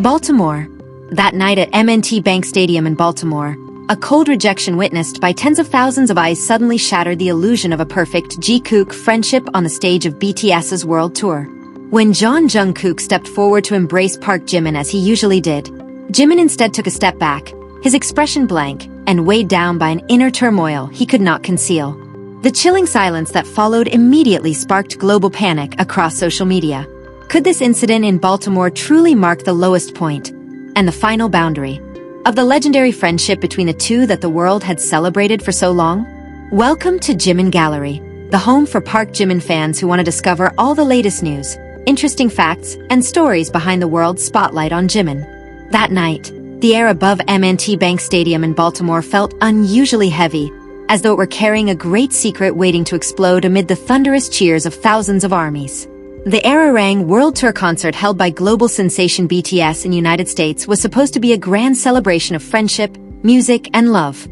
Baltimore. That night at M&T Bank Stadium in Baltimore, a cold rejection witnessed by tens of thousands of eyes suddenly shattered the illusion of a perfect JiKook friendship on the stage of BTS's world tour. When Jungkook stepped forward to embrace Park Jimin as he usually did, Jimin instead took a step back, his expression blank and weighed down by an inner turmoil he could not conceal. The chilling silence that followed immediately sparked global panic across social media. Could this incident in Baltimore truly mark the lowest point and the final boundary of the legendary friendship between the two that the world had celebrated for so long? Welcome to Jimin Gallery, the home for Park Jimin fans who want to discover all the latest news, interesting facts, and stories behind the world's spotlight on Jimin. That night, the air above M&T Bank Stadium in Baltimore felt unusually heavy, as though it were carrying a great secret waiting to explode amid the thunderous cheers of thousands of armies. The Arirang World Tour concert held by global sensation BTS in the United States was supposed to be a grand celebration of friendship, music, and love.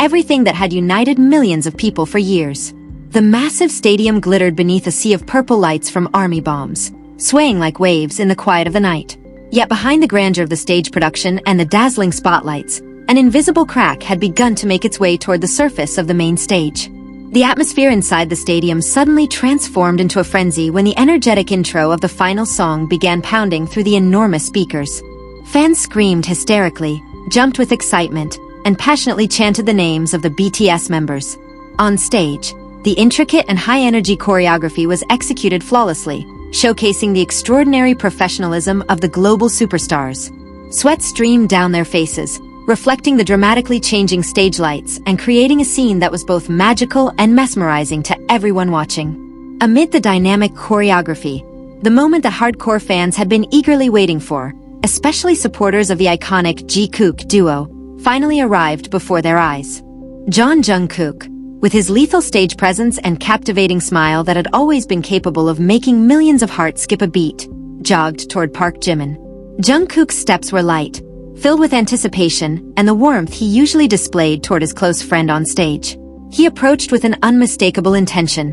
Everything that had united millions of people for years. The massive stadium glittered beneath a sea of purple lights from army bombs, swaying like waves in the quiet of the night. Yet behind the grandeur of the stage production and the dazzling spotlights, an invisible crack had begun to make its way toward the surface of the main stage. The atmosphere inside the stadium suddenly transformed into a frenzy when the energetic intro of the final song began pounding through the enormous speakers. Fans screamed hysterically, jumped with excitement, and passionately chanted the names of the BTS members. On stage, the intricate and high-energy choreography was executed flawlessly, showcasing the extraordinary professionalism of the global superstars. Sweat streamed down their faces, reflecting the dramatically changing stage lights and creating a scene that was both magical and mesmerizing to everyone watching. Amid the dynamic choreography, the moment that hardcore fans had been eagerly waiting for, especially supporters of the iconic JiKook duo, finally arrived before their eyes. Jungkook, with his lethal stage presence and captivating smile that had always been capable of making millions of hearts skip a beat, jogged toward Park Jimin. Jungkook's steps were light, filled with anticipation and the warmth he usually displayed toward his close friend on stage. He approached with an unmistakable intention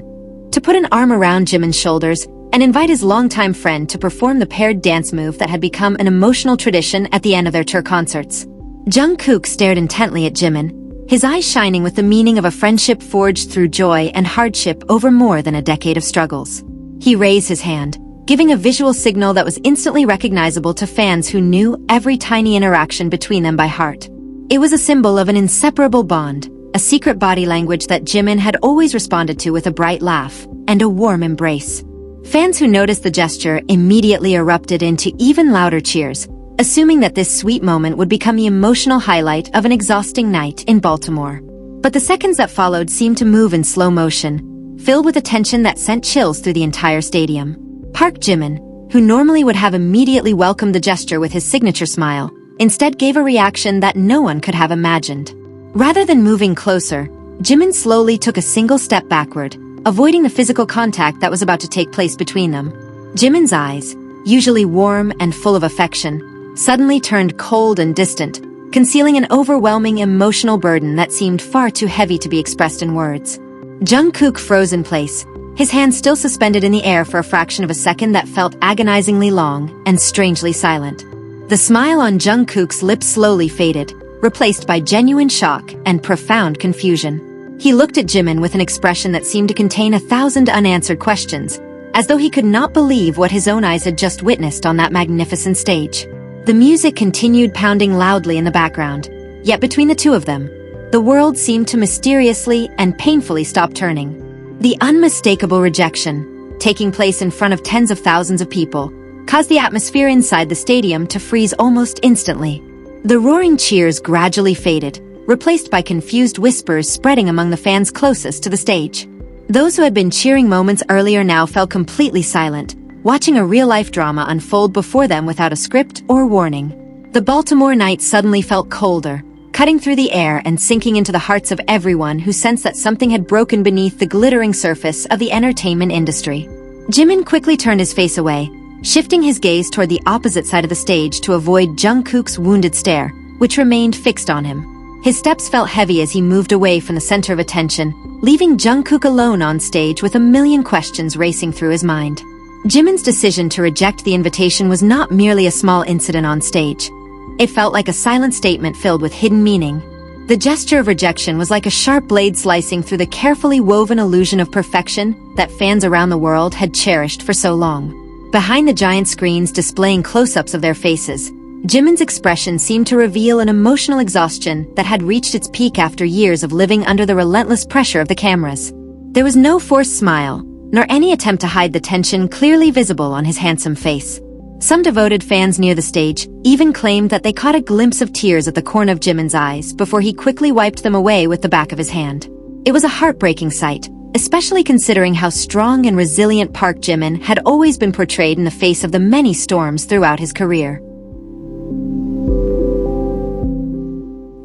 to put an arm around Jimin's shoulders and invite his longtime friend to perform the paired dance move that had become an emotional tradition at the end of their tour concerts. Jungkook stared intently at Jimin, his eyes shining with the meaning of a friendship forged through joy and hardship over more than a decade of struggles. He raised his hand, giving a visual signal that was instantly recognizable to fans who knew every tiny interaction between them by heart. It was a symbol of an inseparable bond, a secret body language that Jimin had always responded to with a bright laugh and a warm embrace. Fans who noticed the gesture immediately erupted into even louder cheers, assuming that this sweet moment would become the emotional highlight of an exhausting night in Baltimore. But the seconds that followed seemed to move in slow motion, filled with a tension that sent chills through the entire stadium. Park Jimin, who normally would have immediately welcomed the gesture with his signature smile, instead gave a reaction that no one could have imagined. Rather than moving closer, Jimin slowly took a single step backward, avoiding the physical contact that was about to take place between them. Jimin's eyes, usually warm and full of affection, suddenly turned cold and distant, concealing an overwhelming emotional burden that seemed far too heavy to be expressed in words. Jungkook froze in place, his hand still suspended in the air for a fraction of a second that felt agonizingly long and strangely silent. The smile on Jungkook's lips slowly faded, replaced by genuine shock and profound confusion. He looked at Jimin with an expression that seemed to contain 1,000 unanswered questions, as though he could not believe what his own eyes had just witnessed on that magnificent stage. The music continued pounding loudly in the background, yet between the two of them, the world seemed to mysteriously and painfully stop turning. The unmistakable rejection, taking place in front of tens of thousands of people, caused the atmosphere inside the stadium to freeze almost instantly. The roaring cheers gradually faded, replaced by confused whispers spreading among the fans closest to the stage. Those who had been cheering moments earlier now fell completely silent, watching a real-life drama unfold before them without a script or warning. The Baltimore night suddenly felt colder, cutting through the air and sinking into the hearts of everyone who sensed that something had broken beneath the glittering surface of the entertainment industry. Jimin quickly turned his face away, shifting his gaze toward the opposite side of the stage to avoid Jungkook's wounded stare, which remained fixed on him. His steps felt heavy as he moved away from the center of attention, leaving Jungkook alone on stage with a million questions racing through his mind. Jimin's decision to reject the invitation was not merely a small incident on stage. It felt like a silent statement filled with hidden meaning. The gesture of rejection was like a sharp blade slicing through the carefully woven illusion of perfection that fans around the world had cherished for so long. Behind the giant screens displaying close-ups of their faces, Jimin's expression seemed to reveal an emotional exhaustion that had reached its peak after years of living under the relentless pressure of the cameras. There was no forced smile, nor any attempt to hide the tension clearly visible on his handsome face. Some devoted fans near the stage even claimed that they caught a glimpse of tears at the corner of Jimin's eyes before he quickly wiped them away with the back of his hand. It was a heartbreaking sight, especially considering how strong and resilient Park Jimin had always been portrayed in the face of the many storms throughout his career.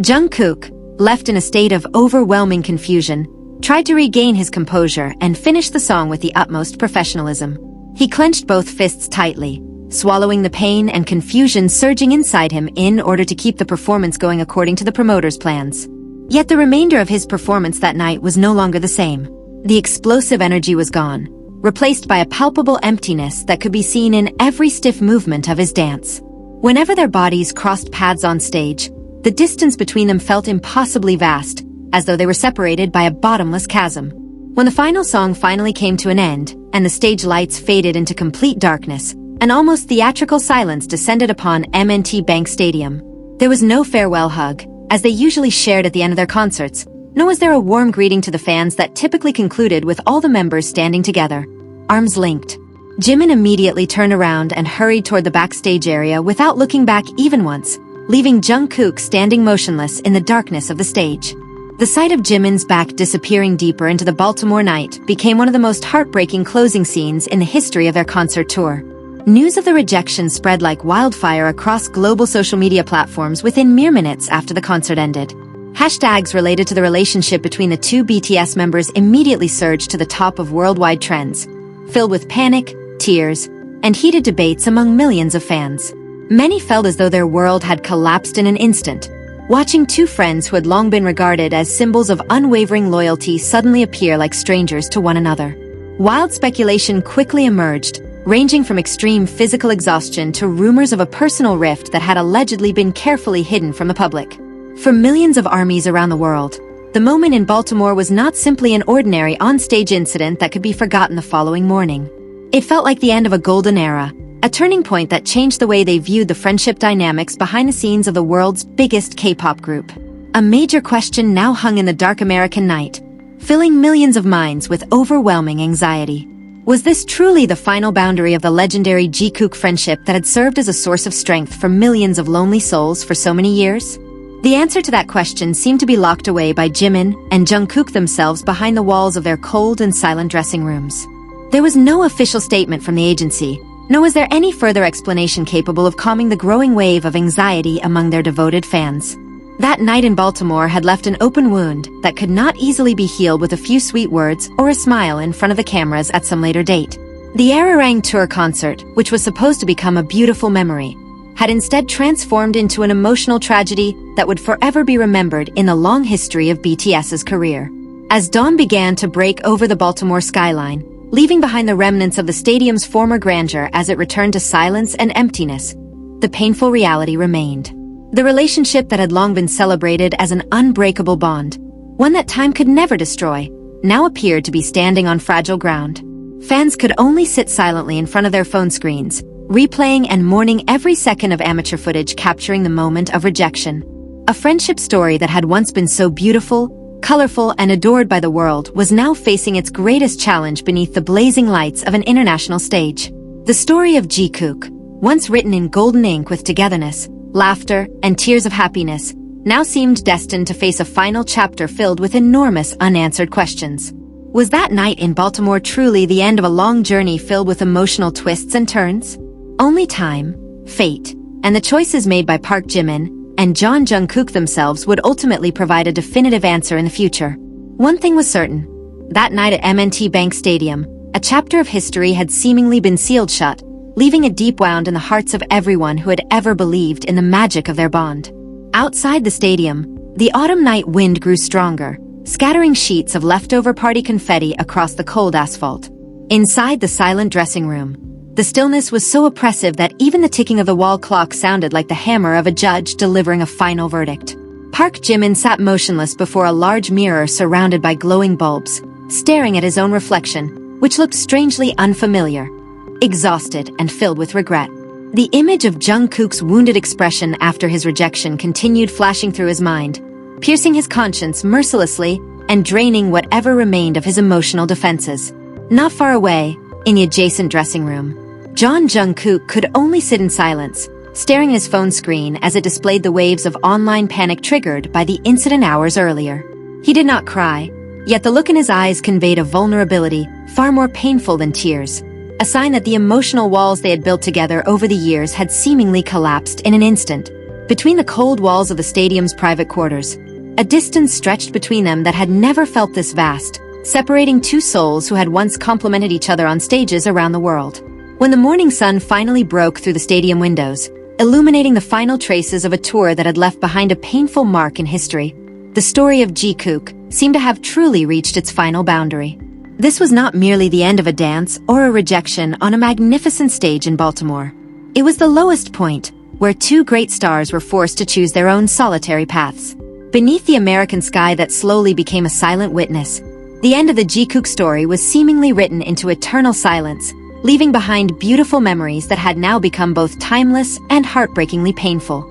Jungkook, left in a state of overwhelming confusion, tried to regain his composure and finished the song with the utmost professionalism. He clenched both fists tightly, swallowing the pain and confusion surging inside him in order to keep the performance going according to the promoter's plans. Yet the remainder of his performance that night was no longer the same. The explosive energy was gone, replaced by a palpable emptiness that could be seen in every stiff movement of his dance. Whenever their bodies crossed paths on stage, the distance between them felt impossibly vast, as though they were separated by a bottomless chasm. When the final song finally came to an end, and the stage lights faded into complete darkness, an almost theatrical silence descended upon M&T Bank Stadium. There was no farewell hug, as they usually shared at the end of their concerts, nor was there a warm greeting to the fans that typically concluded with all the members standing together, arms linked. Jimin immediately turned around and hurried toward the backstage area without looking back even once, leaving Jungkook standing motionless in the darkness of the stage. The sight of Jimin's back disappearing deeper into the Baltimore night became one of the most heartbreaking closing scenes in the history of their concert tour. News of the rejection spread like wildfire across global social media platforms within mere minutes after the concert ended. Hashtags related to the relationship between the two BTS members immediately surged to the top of worldwide trends, filled with panic, tears, and heated debates among millions of fans. Many felt as though their world had collapsed in an instant, watching two friends who had long been regarded as symbols of unwavering loyalty suddenly appear like strangers to one another. Wild speculation quickly emerged, ranging from extreme physical exhaustion to rumors of a personal rift that had allegedly been carefully hidden from the public. For millions of armies around the world, the moment in Baltimore was not simply an ordinary on-stage incident that could be forgotten the following morning. It felt like the end of a golden era, a turning point that changed the way they viewed the friendship dynamics behind the scenes of the world's biggest K-pop group. A major question now hung in the dark American night, filling millions of minds with overwhelming anxiety. Was this truly the final boundary of the legendary JiKook friendship that had served as a source of strength for millions of lonely souls for so many years? The answer to that question seemed to be locked away by Jimin and Jungkook themselves behind the walls of their cold and silent dressing rooms. There was no official statement from the agency, nor was there any further explanation capable of calming the growing wave of anxiety among their devoted fans. That night in Baltimore had left an open wound that could not easily be healed with a few sweet words or a smile in front of the cameras at some later date. The Arirang tour concert, which was supposed to become a beautiful memory, had instead transformed into an emotional tragedy that would forever be remembered in the long history of BTS's career. As dawn began to break over the Baltimore skyline, leaving behind the remnants of the stadium's former grandeur as it returned to silence and emptiness, the painful reality remained. The relationship that had long been celebrated as an unbreakable bond, one that time could never destroy, now appeared to be standing on fragile ground. Fans could only sit silently in front of their phone screens, replaying and mourning every second of amateur footage capturing the moment of rejection. A friendship story that had once been so beautiful, colorful, and adored by the world was now facing its greatest challenge beneath the blazing lights of an international stage. The story of JiKook, once written in golden ink with togetherness, laughter, and tears of happiness, now seemed destined to face a final chapter filled with enormous unanswered questions. Was that night in Baltimore truly the end of a long journey filled with emotional twists and turns? Only time, fate, and the choices made by Park Jimin and Jungkook themselves would ultimately provide a definitive answer in the future. One thing was certain. That night at M&T Bank Stadium, a chapter of history had seemingly been sealed shut, leaving a deep wound in the hearts of everyone who had ever believed in the magic of their bond. Outside the stadium, the autumn night wind grew stronger, scattering sheets of leftover party confetti across the cold asphalt. Inside the silent dressing room, The stillness was so oppressive that even the ticking of the wall clock sounded like the hammer of a judge delivering a final verdict. Park Jimin sat motionless before a large mirror surrounded by glowing bulbs, staring at his own reflection, which looked strangely unfamiliar, exhausted and filled with regret. The image of Jungkook's wounded expression after his rejection continued flashing through his mind, piercing his conscience mercilessly and draining whatever remained of his emotional defenses. Not far away, in the adjacent dressing room, Jungkook could only sit in silence, staring at his phone screen as it displayed the waves of online panic triggered by the incident hours earlier. He did not cry, yet the look in his eyes conveyed a vulnerability far more painful than tears, a sign that the emotional walls they had built together over the years had seemingly collapsed in an instant. Between the cold walls of the stadium's private quarters, a distance stretched between them that had never felt this vast, separating two souls who had once complemented each other on stages around the world. When the morning sun finally broke through the stadium windows, illuminating the final traces of a tour that had left behind a painful mark in history, the story of JiKook seemed to have truly reached its final boundary. This was not merely the end of a dance or a rejection on a magnificent stage in Baltimore. It was the lowest point, where two great stars were forced to choose their own solitary paths. Beneath the American sky that slowly became a silent witness, the end of the JiKook story was seemingly written into eternal silence, leaving behind beautiful memories that had now become both timeless and heartbreakingly painful.